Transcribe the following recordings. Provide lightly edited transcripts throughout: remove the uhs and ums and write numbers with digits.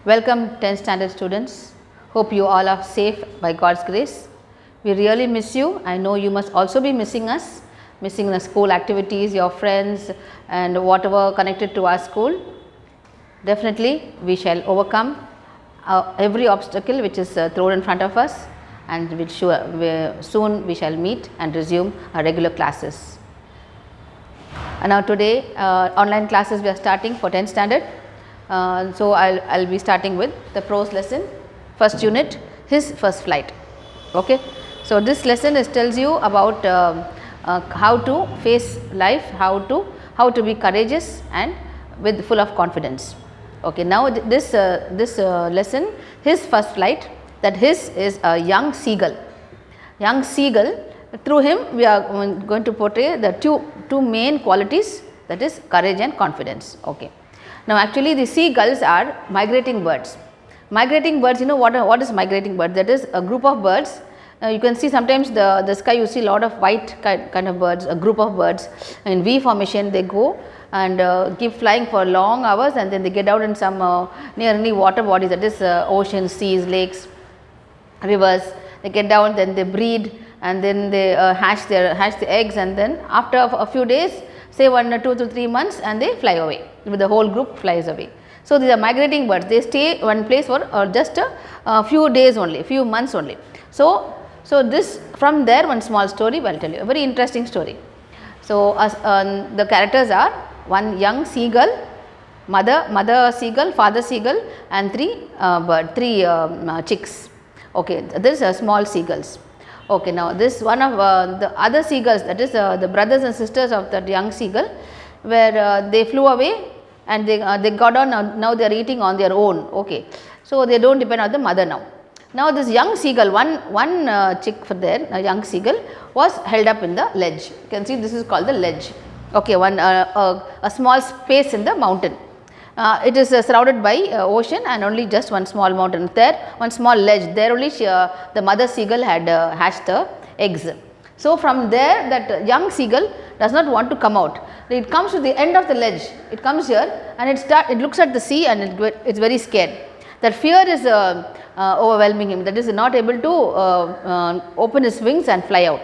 Welcome 10th standard students. Hope you all are safe by God's grace. We really miss you. I know you must also be missing us, missing the school activities, your friends and whatever connected to our school. Definitely we shall overcome every obstacle which is thrown in front of us, and which soon we shall meet and resume our regular classes. And now today online classes we are starting for 10th standard. So I'll be starting with the prose lesson, first unit, his first flight. Okay. So this lesson tells you about how to face life, how to be courageous and with full of confidence. Okay. Now this lesson, his first flight, that his is a young seagull. Young seagull, through him we are going to portray the two main qualities, that is courage and confidence. Okay. Now actually the seagulls are migrating birds. Migrating birds, you know what is migrating bird? That is a group of birds. You can see sometimes the sky, you see a lot of white kind of birds, a group of birds in V formation. They go and keep flying for long hours, and then they get out in some near any water bodies, that is oceans, seas, lakes, rivers. They get down, then they breed, and then they hatch the eggs, and then after a few days, say 1 or 2 to 3 months, and they fly away. With the whole group flies away. So these are migrating birds. They stay one place for just a few days only, few months only. So this, from there, one small story I will tell you, a very interesting story. So the characters are one young seagull, mother seagull, father seagull, and three chicks. Okay, this are small seagulls. Okay, now this one of the other seagulls, that is the brothers and sisters of that young seagull, where they flew away and they got on, now they are eating on their own. Okay, so they don't depend on the mother now. Now this young seagull, one chick for there, a young seagull, was held up in the ledge. You can see this is called the ledge. Okay, a small space in the mountain. It is surrounded by ocean and only just one small mountain. There, one small ledge. There only the mother seagull had hatched the eggs. So from there, that young seagull does not want to come out. It comes to the end of the ledge. It comes here and it looks at the sea and it's very scared. That fear is overwhelming him. That is not able to open his wings and fly out.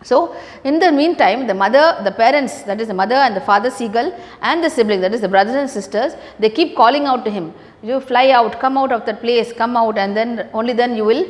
So in the meantime, the parents, that is the mother and the father seagull, and the siblings, that is the brothers and sisters, they keep calling out to him, you fly out, come out of that place, come out, and then only then you will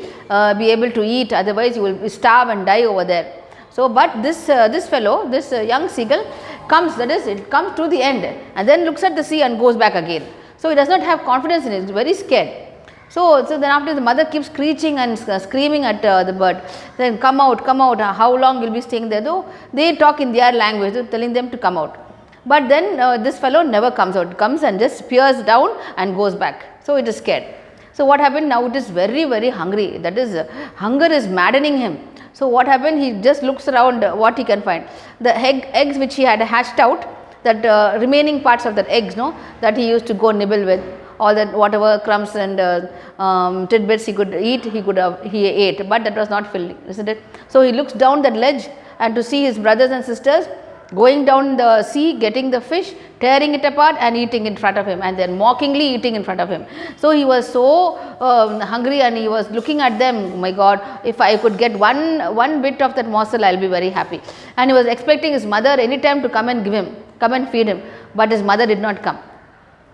be able to eat, otherwise you will starve and die over there. So but this fellow, this young seagull comes, that is it comes to the end and then looks at the sea and goes back again. So he does not have confidence in it, he is very scared. So then after, the mother keeps screeching and screaming at the bird, then come out, how long will be staying there? Though they talk in their language, telling them to come out. But then this fellow never comes out, comes and just peers down and goes back. So it is scared. So what happened now? It is very, very hungry, that is hunger is maddening him. So what happened? He just looks around what he can find. The eggs which he had hatched out, that remaining parts of that eggs, that he used to go nibble with. All that whatever crumbs and tidbits he could eat, he ate, but that was not filling, isn't it? So he looks down that ledge and to see his brothers and sisters going down the sea, getting the fish, tearing it apart and eating in front of him, and then mockingly eating in front of him. So he was so hungry and he was looking at them, oh my God, if I could get one bit of that morsel, I will be very happy. And he was expecting his mother anytime to come and feed him, but his mother did not come.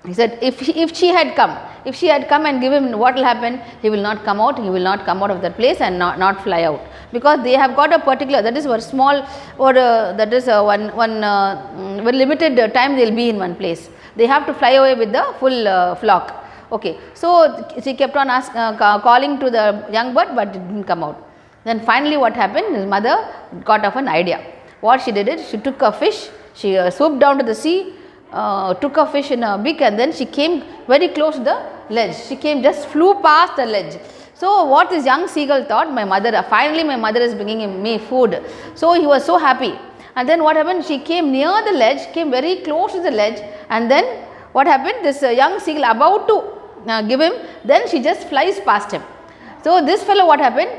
He said if she had come and give him, what will happen? He will not come out, of that place and not fly out, because they have got a particular, that is one small, or that is one very limited time they will be in one place. They have to fly away with the full flock. Okay. So she kept on calling to the young bird, but it didn't come out. Then finally what happened? His mother got of an idea. What she did is, she took a fish, she swooped down to the sea, took a fish in a beak, and then she came very close to the ledge. She just flew past the ledge. So what this young seagull thought, finally my mother is bringing me food. So he was so happy. And then what happened? She came near the ledge, came very close to the ledge, and then what happened? This young seagull about to give him, then she just flies past him. So this fellow, what happened?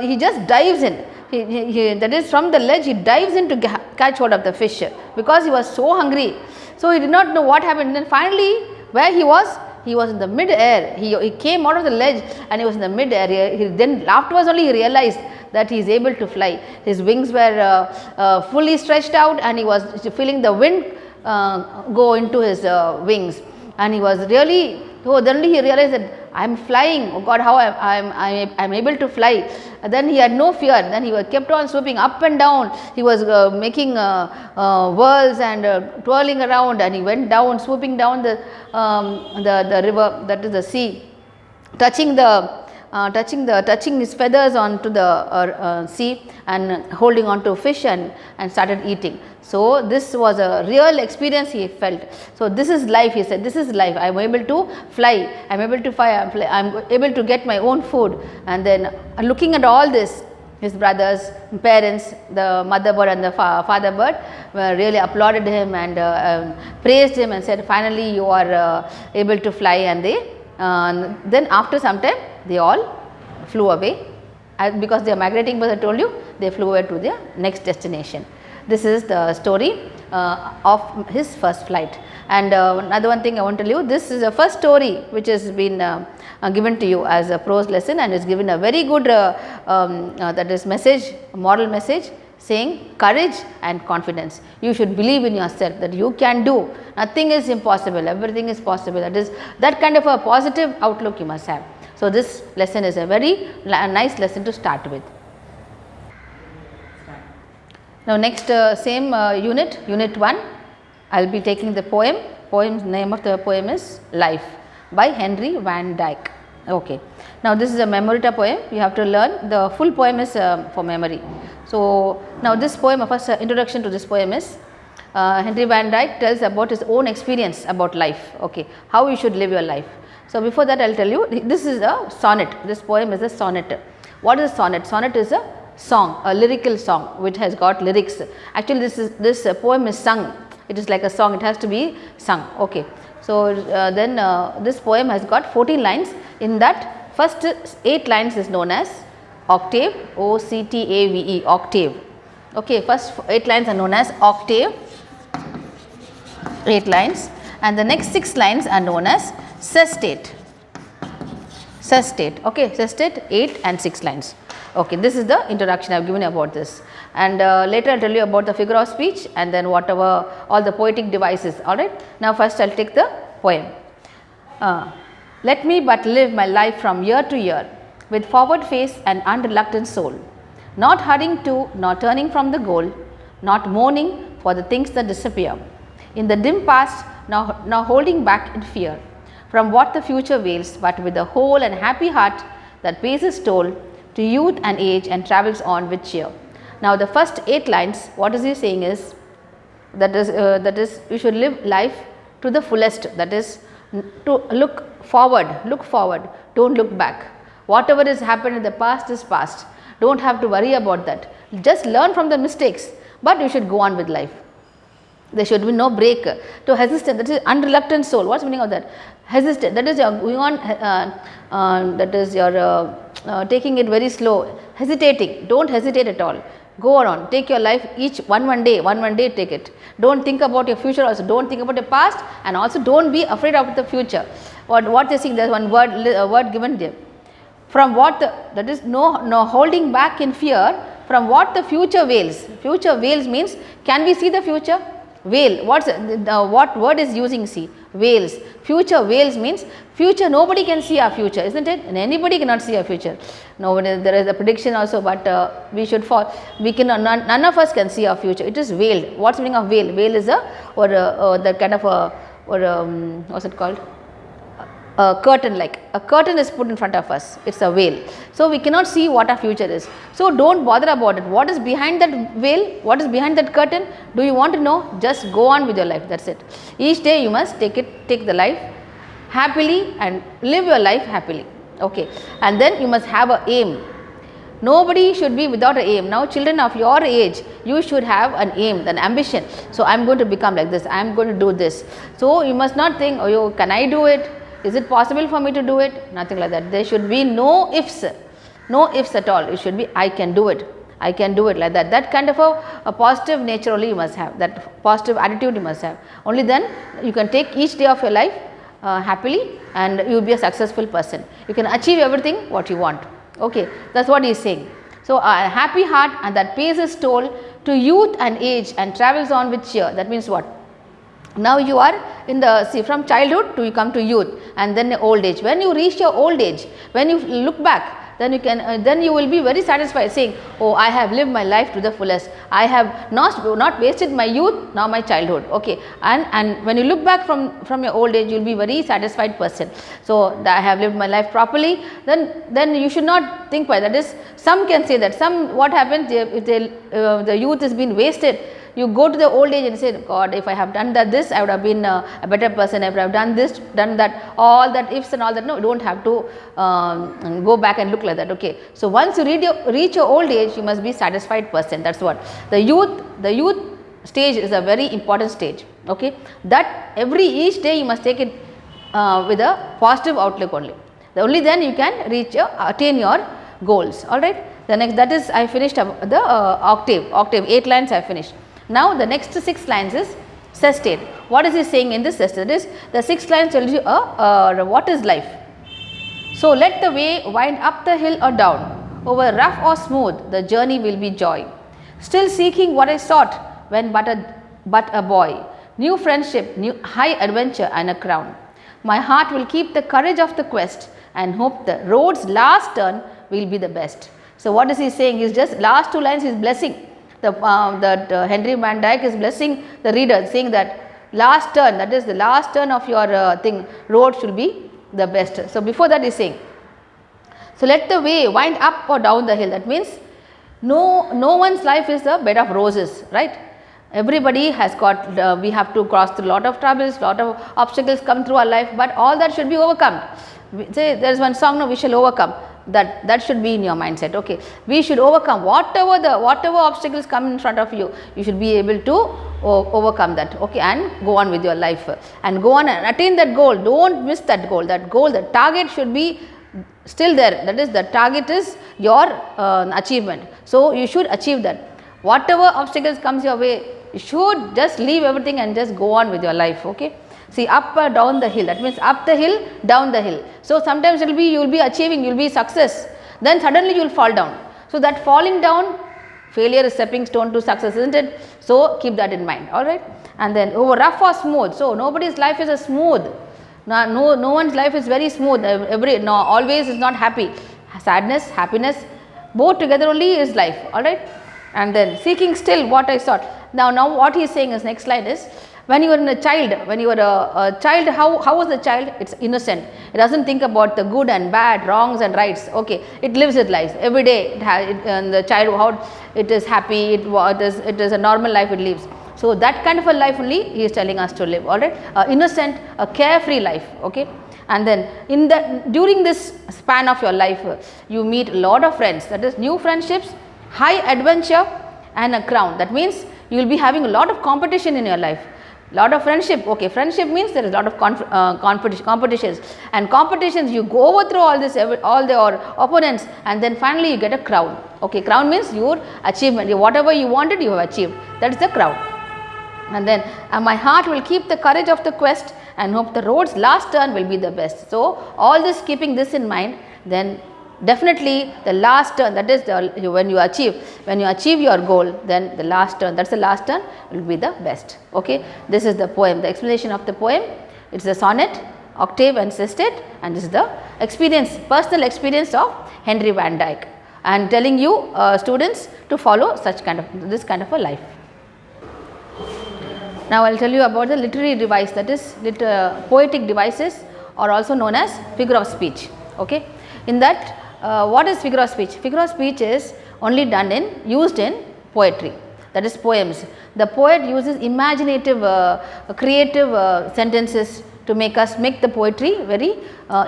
He just dives in. That is from the ledge, he dives in to catch hold of the fish, because he was so hungry. So he did not know what happened. Then finally, where he was, he was in the mid air. He came out of the ledge and he was in the mid air. Then afterwards only he realized that he is able to fly. His wings were fully stretched out and he was feeling the wind go into his wings, and he was really, so then he realized that I am flying, oh God, how I am able to fly. And then he had no fear. Then he kept on swooping up and down. He was making whirls and twirling around, and he went down, swooping down the river, that is the sea, touching his feathers onto the sea and holding on to fish and started eating. So this was a real experience he felt. So this is life, he said, this is life. I am able to fly, I am able to fly, I am able to get my own food. And then looking at all this, his brothers, parents, the mother bird and the father bird really applauded him and praised him and said, finally you are able to fly. And they then after some time they all flew away, because they are migrating birds, I told you, they flew away to their next destination. This is the story of his first flight. And another one thing I want to tell you, this is the first story which has been given to you as a prose lesson, and is given a very good that is message, moral message, saying courage and confidence. You should believe in yourself that you can do, nothing is impossible, everything is possible. That is, that kind of a positive outlook you must have. So this lesson is a very nice lesson to start with. Now next same unit 1, I will be taking the poem. Name of the poem is Life by Henry Van Dyke. Okay. Now this is a memorita poem. You have to learn, the full poem is for memory. So now this poem, first introduction to this poem is Henry Van Dyke tells about his own experience about life. Okay, how you should live your life. So before that I will tell you, this is a sonnet. This poem is a sonnet. What is a sonnet? Sonnet is a song, a lyrical song which has got lyrics. Actually this poem is sung. It is like a song, it has to be sung. Okay. So then this poem has got 14 lines. In that, first 8 lines is known as octave, O-C-T-A-V-E, octave. Okay, first 8 lines are known as octave, 8 lines, and the next 6 lines are known as sestate. Sestate, okay, sestate, 8 and 6 lines. Okay, this is the introduction I have given about this, and later I will tell you about the figure of speech and then whatever all the poetic devices. Alright. Now first I will take the poem. Let me but live my life from year to year, with forward face and unreluctant soul, not hurrying to nor turning from the goal, not mourning for the things that disappear, in the dim past now holding back in fear from what the future veils, but with a whole and happy heart that pays its toll to youth and age and travels on with cheer. Now the first 8 lines, what is he saying is that is you should live life to the fullest, that is to look forward, don't look back. Whatever has happened in the past is past, don't have to worry about that, just learn from the mistakes, but you should go on with life. There should be no break. To hesitate, that is unreluctant soul. What is the meaning of that? Hesitate, that is you are going on, that is you are taking it very slow, hesitating, don't hesitate at all. Go on, take your life each one day take it. Don't think about your future also, don't think about your past, and also don't be afraid of the future. What they saying, there is one word given there. From what that is no holding back in fear from what the future veils. Future veils means, can we see the future? Veil, what word is using, see, veils. Future veils means future, nobody can see our future, isn't it? And anybody cannot see our future. Nobody, there is a prediction also, but we should fall, we cannot, none of us can see our future. It is veiled. What's the meaning of veil? Veil is the kind of what's it called? A curtain, like a curtain is put in front of us, it is a veil. So we cannot see what our future is. So don't bother about it. What is behind that veil? What is behind that curtain? Do you want to know? Just go on with your life, that is it. Each day you must take the life happily and live your life happily. Okay. And then you must have an aim. Nobody should be without an aim. Now children of your age, you should have an aim, an ambition. So I am going to become like this, I am going to do this. So you must not think, oh, can I do it? Is it possible for me to do it? Nothing like that. There should be no ifs at all. It should be, I can do it, I can do it, like that. That kind of a positive nature only you must have, that positive attitude you must have. Only then you can take each day of your life happily, and you will be a successful person. You can achieve everything what you want. Okay, that is what he is saying. So, a happy heart and that pays its toll to youth and age and travels on with cheer. That means what? Now you are in the, see, from childhood to you come to youth and then old age. When you reach your old age, when you look back, then you can then you will be very satisfied saying, oh, I have lived my life to the fullest. I have not wasted my youth nor my childhood. Okay, and when you look back from your old age, you will be very satisfied person. So, I have lived my life properly. Then you should not think why. That is, some can say that. Some, what happens if the youth has been wasted. You go to the old age and say, God, if I have done this, I would have been a better person. If I have done this, done that, all that ifs and all that. No, you don't have to go back and look like that. Okay. So, once you reach your old age, you must be satisfied person. That is what. The youth stage is a very important stage. Okay. That each day you must take it with a positive outlook only. Only then you can attain your goals. Alright. The next, that is, I finished the octave, 8 lines I finished. Now, the next 6 lines is sestate. What is he saying in this sestate? That is, the 6 lines tells you what is life. So, let the way wind up the hill or down, over rough or smooth, the journey will be joy. Still seeking what I sought when but a boy, new friendship, new high adventure and a crown. My heart will keep the courage of the quest and hope the road's last turn will be the best. So, what is he saying? He is just last 2 lines he is blessing. That Henry Van Dyke is blessing the reader, saying that last turn, that is the last turn of your road should be the best. So, before that he is saying, so let the way wind up or down the hill. That means no one's life is a bed of roses, right? Everybody has got, we have to cross through a lot of troubles, lot of obstacles come through our life, but all that should be overcome. Say there is one song, no, we shall overcome. That should be in your mindset. Okay, we should overcome whatever obstacles come in front of you. You should be able to overcome that. Okay, and go on with your life and go on and attain that goal. Don't miss that goal. The target should be still there. That is, the target is your achievement. So, you should achieve that. Whatever obstacles comes your way, you should just leave everything and just go on with your life. Okay. See, up or down the hill, that means up the hill, down the hill. So, sometimes it will be, you will be achieving, you will be success, then suddenly you will fall down. So, that falling down, failure is stepping stone to success, isn't it? So, keep that in mind, alright. And then over rough or smooth, so nobody's life is a smooth, no one's life is very smooth, always is not happy. Sadness, happiness, both together only is life, alright. And then seeking still what I sought. Now what he is saying is, next line is, when you are a child, how was the child? It's innocent. It doesn't think about the good and bad, wrongs and rights. Okay, it lives its life every day. The child, it is happy. It is a normal life it lives. So that kind of a life only he is telling us to live. All right, innocent, a carefree life. Okay, and then during this span of your life, you meet a lot of friends. That is, new friendships, high adventure, and a crown. That means you will be having a lot of competition in your life. Lot of friendship. Okay, friendship means there is a lot of competitions, and competitions you go overthrow all your opponents, and then finally you get a crown. Okay, crown means your achievement, whatever you wanted you have achieved, that is the crown. And then my heart will keep the courage of the quest and hope the road's last turn will be the best. So, all this, keeping this in mind, then definitely the last turn, that is when you achieve your goal, then the last turn, that's the last turn, will be the best. Okay, this is the poem, the explanation of the poem. It's the sonnet, octave and sestate, and this is the personal experience of Henry Van Dyke, and telling you students to follow this kind of a life. Now I will tell you about the literary device, that is poetic devices, or also known as figure of speech. Okay, in that, what is figure of speech? Figure of speech is only used in poetry, that is poems. The poet uses imaginative, creative sentences to make the poetry very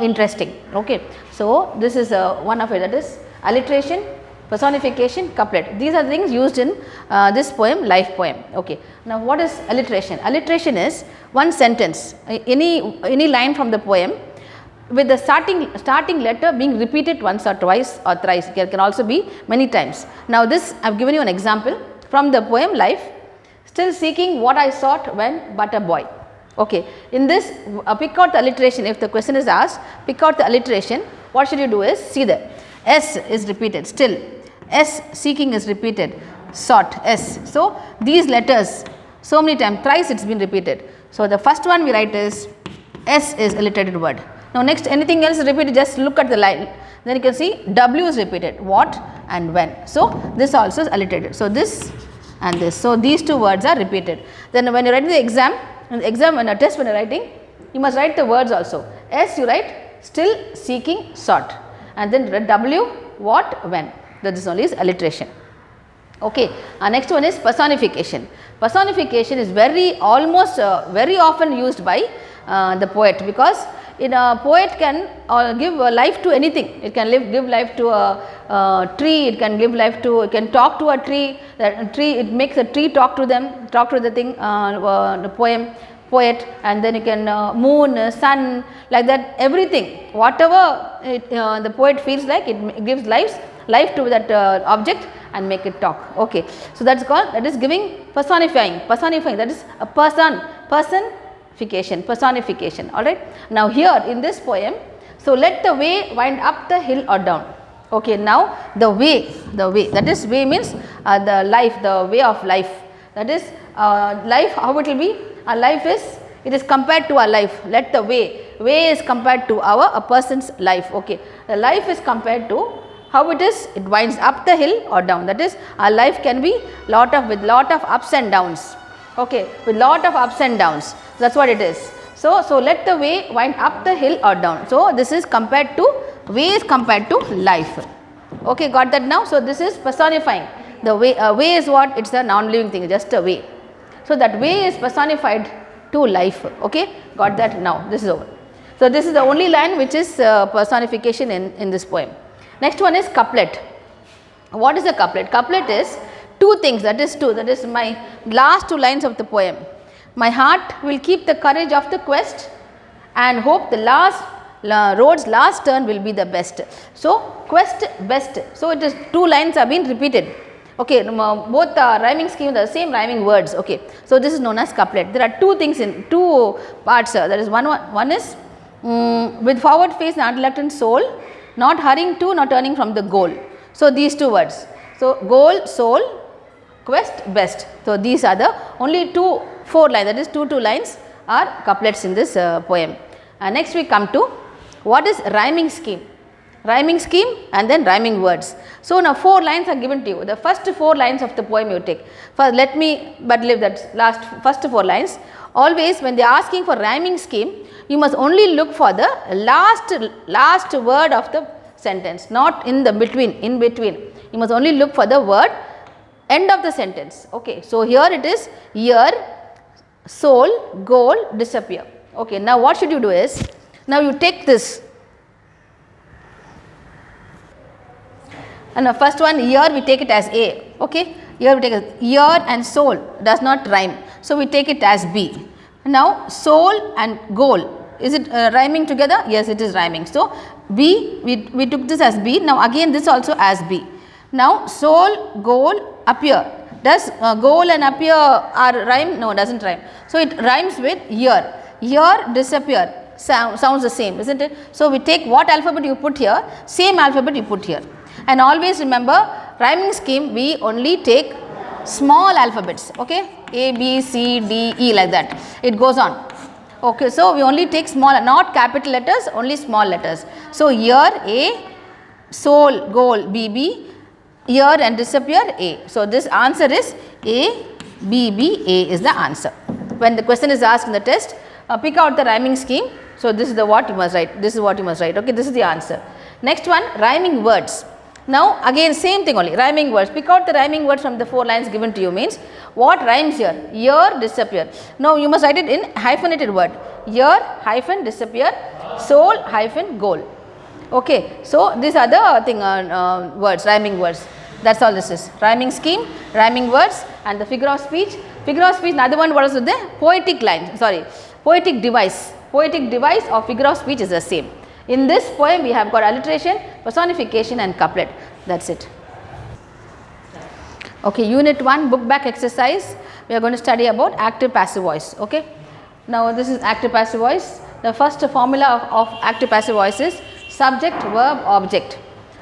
interesting. Okay, so this is one of it, that is alliteration, personification, couplet. These are things used in this poem, life poem. Okay, now what is alliteration? Alliteration is one sentence, any line from the poem, with the starting letter being repeated once or twice or thrice. It can also be many times. Now this, I have given you an example from the poem Life. Still seeking what I sought when but a boy. Okay. In this pick out the alliteration. If the question is asked, pick out the alliteration. What should you do is, see there, S is repeated, still, S seeking is repeated, sought, S. So, these letters so many times, thrice it has been repeated. So, the first one we write is S is alliterated word. Now, next anything else is repeated, just look at the line, then you can see W is repeated, what and when. So, this also is alliterated. So, this and this. So, these two words are repeated. Then when you write in the exam, when a test when you are writing, you must write the words also. S you write still, seeking, sought, and then W, what, when. That is only is alliteration. Okay. Next one is personification. Personification is very often used by the poet, because in a poet can give life to anything. It can give life to a tree, it can give life to, it can talk to a tree, it makes a tree talk to them, talk to the thing, the poet, and then you can moon, sun, like that, everything, whatever the poet feels like, it gives life to that object and make it talk. Okay. So, that is called, that is giving personification, that is a personification, alright. Now, here in this poem, so let the way wind up the hill or down. Okay. Now, the way, that is, way means the life, the way of life, that is life, how it will be, our life is, it is compared to our life. Let the way is compared to a person's life. Okay. The life is compared to how it is, it winds up the hill or down, that is our life can be with lot of ups and downs. Okay, with lot of ups and downs, that is what it is. So, let the way wind up the hill or down. So, this is compared to, way is compared to life. Okay, got that now? So, this is personifying. The way is what? It is a non-living thing, just a way. So, that way is personified to life. Okay, got that now? This is over. So, this is the only line which is personification in this poem. Next one is couplet. What is a couplet? Couplet is two things, that is my last two lines of the poem. My heart will keep the courage of the quest and hope the road's last turn will be the best. So, quest, best. So, it is two lines have been repeated. Okay, both rhyming scheme, the same rhyming words. Okay. So, this is known as couplet. There are two things in two parts. That is one is with forward face and unreluctant soul, not hurrying to, not turning from the goal. So, these two words. So, goal, soul, quest, best. So, these are the only 4 lines, that is 2 lines are couplets in this poem. Next we come to what is rhyming scheme. Rhyming scheme and then rhyming words. So, now 4 lines are given to you. The first 4 lines of the poem you take. First, let me but leave that first 4 lines. Always when they are asking for rhyming scheme, you must only look for the last word of the sentence, not in between. You must only look for the word end of the sentence. Okay. So, here it is year, soul, goal, disappear. Okay. Now, what should you do is, now you take this, and the first one year we take it as A. Okay. Here we take it, year and soul does not rhyme. So, we take it as B. Now, soul and goal, is it rhyming together? Yes, it is rhyming. So, B, we took this as B. Now, again this also as B. Now, soul, goal, appear. Does goal and appear are rhyme? No, does not rhyme. So, it rhymes with year. Year, disappear, sounds the same, isn't it? So, we take what alphabet you put here, same alphabet you put here. And always remember, rhyming scheme we only take small alphabets, okay, A, B, C, D, E, like that, it goes on. Okay, so, we only take small, not capital letters, only small letters. So, year A, soul, goal, B, B, year and disappear A. So, this answer is A, B, B, A is the answer. When the question is asked in the test, pick out the rhyming scheme. So, this is the what you must write, this is what you must write, okay, this is the answer. Next one, rhyming words. Now, again same thing only, rhyming words. Pick out the rhyming words from the 4 lines given to you, means what rhymes here? Year, disappear. Now, you must write it in hyphenated word. Year, hyphen, disappear, soul, hyphen, goal. Okay. So, these are the thing words, rhyming words. That is all this is. Rhyming scheme, rhyming words, and the figure of speech. Figure of speech, another one, what is the poetic line, sorry, poetic device. Poetic device or figure of speech is the same. In this poem, we have got alliteration, personification and couplet. That is it. Okay, unit 1 book back exercise. We are going to study about active passive voice. Okay. Now this is active passive voice. The first formula of active passive voice is subject, verb, object.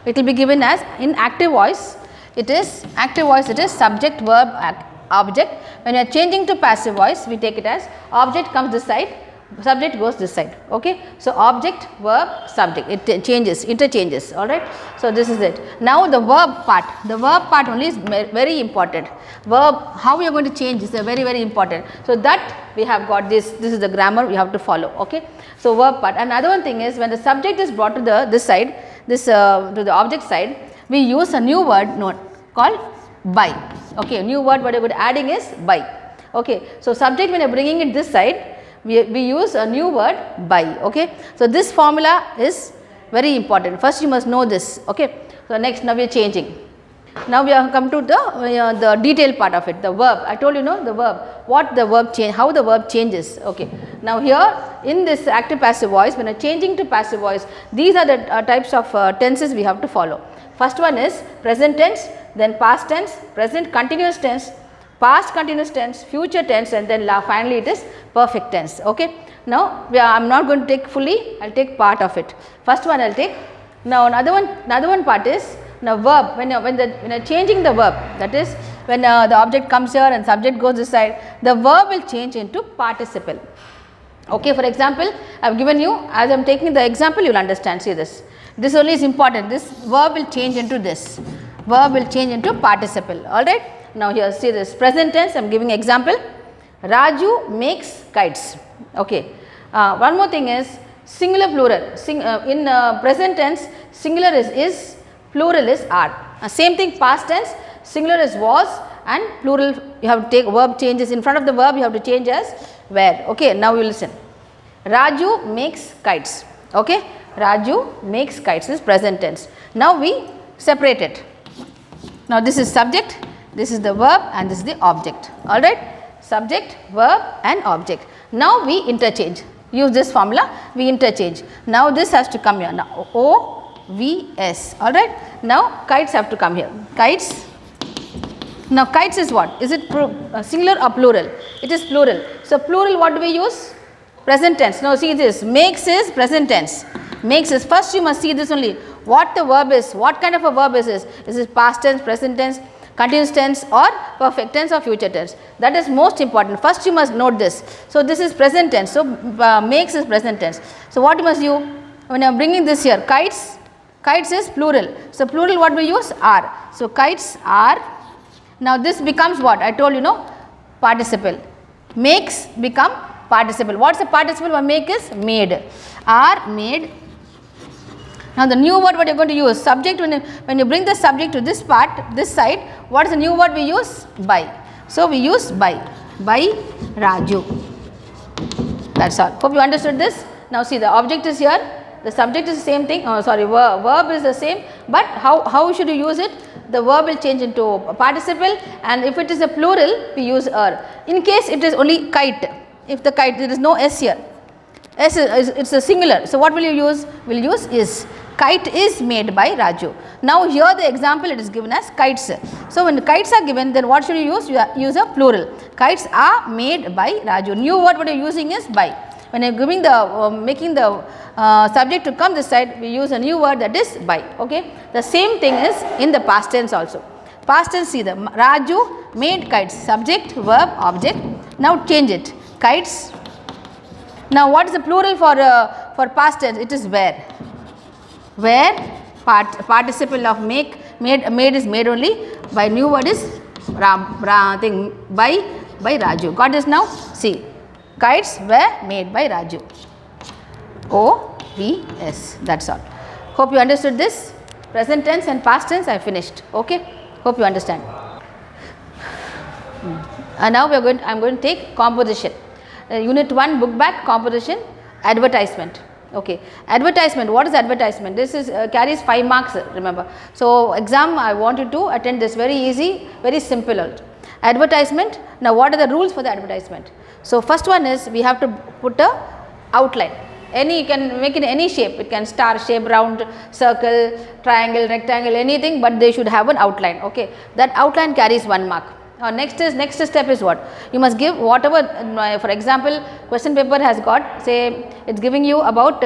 It will be given as in active voice. It is subject, verb, object. When you are changing to passive voice, we take it as object comes this side, subject goes this side. Okay. So object, verb, subject, it changes, interchanges. All right. So this is it. Now the verb part only is very important. Verb, how we are going to change is very, very important. So that we have got this is the grammar we have to follow. Okay. So verb part. Another one thing is when the subject is brought to this side, to the object side, we use a new word called by. Okay. New word what you are adding is by. Okay. So subject when you are bringing it this side, we use a new word by. Okay. So this formula is very important. First you must know this. Okay. So next, now we are changing. Now we have come to the detailed part of it, the verb. I told you the verb, what the verb change, how the verb changes. Okay. Now here in this active passive voice, when I am changing to passive voice, these are the types of tenses we have to follow. First one is present tense, then past tense, present continuous tense, past continuous tense, future tense, and then finally it is perfect tense. Okay. Now I am not going to take fully, I will take part of it. First one I will take. Now another one part is now verb. When you are changing the verb, that is when the object comes here and subject goes this side, the verb will change into participle. Okay. For example, I have given you, as I am taking the example, you will understand. See this. This only is important. This verb will change into this. Verb will change into participle. All right. Now here see this present tense. I am giving example. Raju makes kites. Okay. One more thing is singular plural. In present tense, singular is, plural is are. Same thing past tense, singular is was and plural you have to take verb changes in front of the verb you have to change as were. Okay. Now you listen. Raju makes kites. Okay. Raju makes kites is present tense. Now we separate it. Now this is subject, this is the verb and this is the object. All right. Subject, verb and object. Now we interchange. Use this formula, we interchange. Now this has to come here. Now O-V-S. All right. Now kites have to come here. Kites. Now kites is what? Is it singular or plural? It is plural. So plural what do we use? Present tense. Now see this. Makes is present tense. Makes is, first you must see this only. What the verb is. What kind of a verb is this? Is it past tense, present tense, continuous tense or perfect tense or future tense? That is most important. First you must note this. So this is present tense. So makes is present tense. So what you must do when I am bringing this here? Kites. Kites is plural. So plural what we use? Are. So kites are. Now this becomes what? I told you participle. Makes become participle. What is the participle for make is made. Are made. Now the new word what you are going to use? Subject, when you bring the subject to this part, this side, what is the new word we use? By. So we use by Raju. That's all. Hope you understood this. Now see the object is here, the subject is the same thing, verb is the same, but how should you use it? The verb will change into participle and if it is a plural we use er. In case it is only kite, if the kite there is no s here, s is it's a singular. So what will you use? We will use is. Kite is made by Raju. Now here the example it is given as kites. So when the kites are given, then what should you use? You use a plural. Kites are made by Raju. New word what you are using is by. When you are giving the making the subject to come this side, we use a new word that is by. Okay. The same thing is in the past tense also. Past tense, see the Raju made kites. Subject, verb, object. Now change it. Kites. Now what is the plural for past tense? It is were. Where participle of made is made only, by new word is by Raju. Got this now? See, kites were made by Raju. O-V-S. That's all. Hope you understood this. Present tense and past tense I finished. Okay. Hope you understand. And now I am going to take composition. Unit 1 book back composition, advertisement. Okay. Advertisement. What is advertisement? This is carries 5 marks, remember. So exam I want you to attend this, very easy, very simple also. Advertisement. Now what are the rules for the advertisement? So first one is we have to put a outline. You can make it any shape. It can star shape, round, circle, triangle, rectangle, anything, but they should have an outline. Okay. That outline carries 1 mark. Next step is what? You must give whatever, for example, question paper has got, say it's giving you about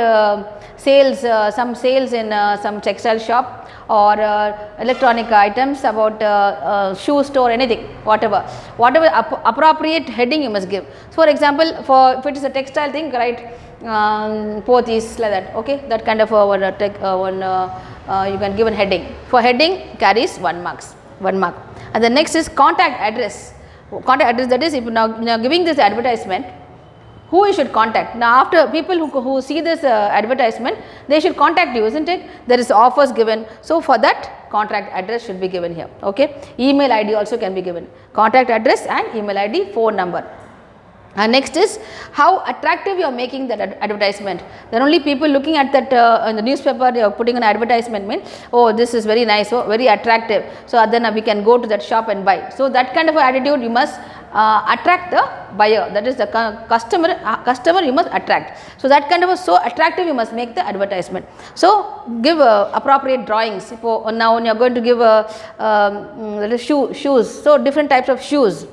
sales, some sales in some textile shop, or electronic items, about shoe store, anything, whatever appropriate heading you must give. So, for example, if it is a textile thing, write Pothys, like that, okay, that kind of you can give a heading. For heading carries 1 mark. And the next is contact address. That is, if now giving this advertisement, who you should contact. Now, after people who see this advertisement, they should contact you, isn't it? There is offers given. So, for that, contact address should be given here. Okay. Email ID also can be given. Contact address and email ID, phone number. And next is how attractive you are making that advertisement. Then only people looking at that in the newspaper, they are putting an advertisement, mean, oh, this is very nice, oh, very attractive. So, then we can go to that shop and buy. So, that kind of attitude you must attract the buyer, that is the customer you must attract. So, that kind of so attractive you must make the advertisement. So, give appropriate drawings. Now, when you are going to give shoes, so different types of shoes.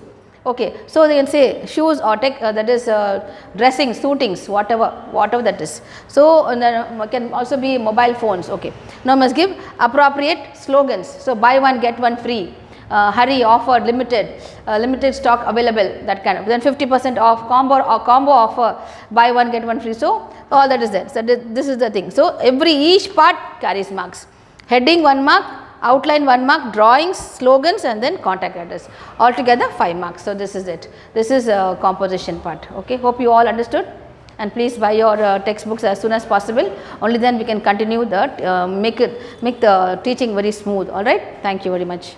Okay, so they can say shoes or that is dressing, suitings, whatever that is. So, then can also be mobile phones. Okay, now must give appropriate slogans. So, buy one get one free, hurry, offer, limited stock available, that kind of. Then 50% off, combo offer, buy one get one free. So, all that is there. So, this is the thing. So, each part carries marks. Heading 1 mark, outline 1 mark, drawings, slogans, and then contact address, altogether 5 marks. So, this is it. This is composition part. Okay. Hope you all understood, and please buy your textbooks as soon as possible. Only then we can continue the make the teaching very smooth. All right. Thank you very much.